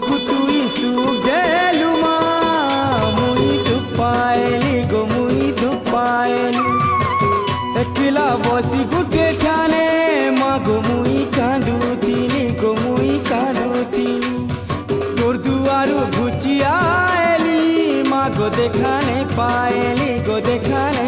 সুখ তুই সুখ দেলু মা মুই দুঃখ পাইলি গো মুই দুঃখ পাইলি একলা বসি গুটে ঠানে মা গো মুই কাঁদুতিনি গো মুই কাঁদুতিনি তোর দুয়ারু ঘুচিয়া এলি মা গো দেখানে পাইলি গো দেখানে